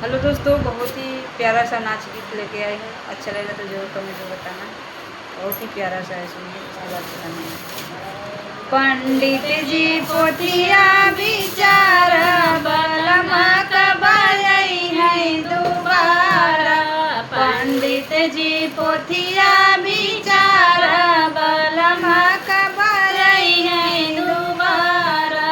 Hello दोस्तों, बहुत ही प्यारा सा नाच गीत लेके आए हैं। अच्छा लगा तो जरूर कमेंट में बताना। बहुत ही प्यारा सा है, सुनिए उसके बाद बताना। पंडित जी पोथिया विचार बलमा कबाई है दोबारा। पंडित जी पोथिया विचार बलमा कबाई है दोबारा।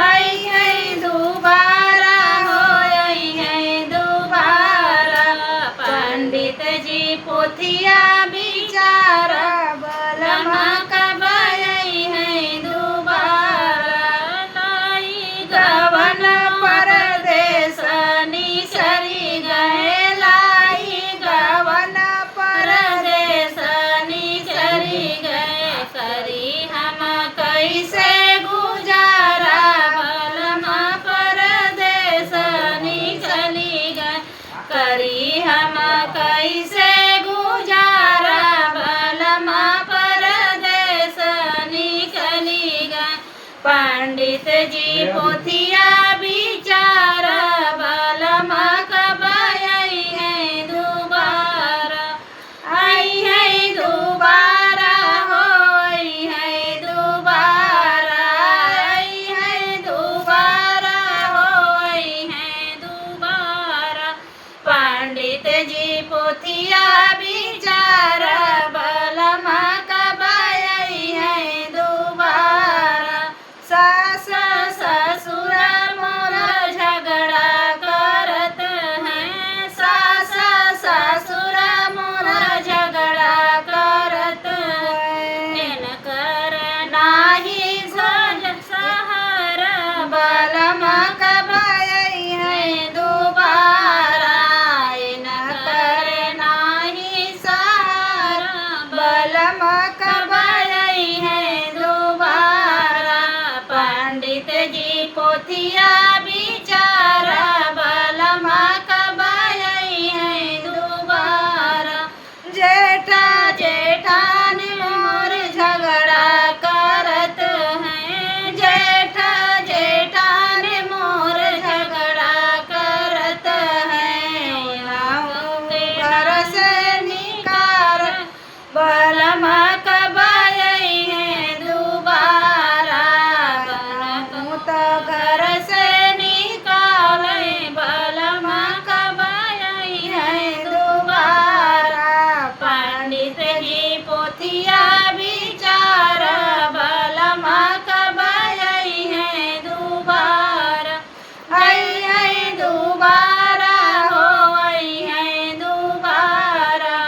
आई है दोबारा, हो आई है दोबारा। पंडित जी पोथिया विचार बलमा कबाई है दोबारा। लाई गवन परदेस निसरी गए, लाई गवन परदेस निसरी गए। करी हम कैसे गुजारा, बलमा परदेस निकली गए। करी हम कैसे गुजारा, बलमा परदेस निकली गए। पंडित जी पोथिया विचार बलमा कबाई है दोबारा। आई है दोबारा, हो आई है दोबारा। आई है दोबारा, हो आई है दोबारा। पंडित जी पोथिया विचार बलमा कबाई है दोबारा। सास ससुर मोर झगड़ा करत हैं, सास ससुर मोर झगड़ा करत हैं। इनकर नाही सोज सहर, बलमा कबाई है दोबारा। इनकर नाही सहर, बलमा कबाई है दोबारा। पंडित जी पोथिया विचार बलमा कबाई है दोबारा। जेठा जेठान मोर झगड़ा करत हैं, जेठा जेठान मोर झगड़ा करत हैं। घर से निकार बलमा कबाई है दोबारा। बनूत घर से निकाले, बलमा कबाई है दोबारा। पंडित जी पोथिया विचार बलमा कबाई है दोबारा। आई है दोबारा, हो आई है दोबारा।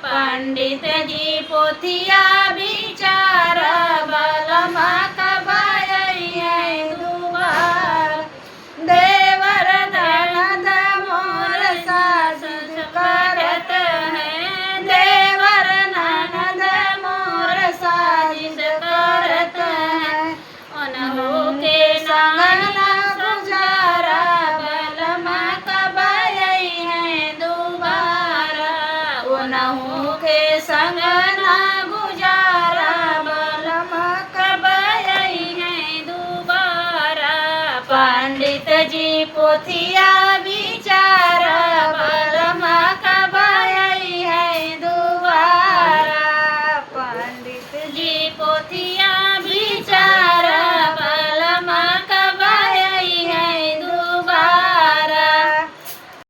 पंडित जी पोथिया विचार बलमा कबाई है दोबारा। देवर ननद मोर साजिश करत हैं, देवर ननद मोर साजिश करत हैं। उनहु के संग न गुजारा, बलमा कबाई है दोबारा। उनहु के संग न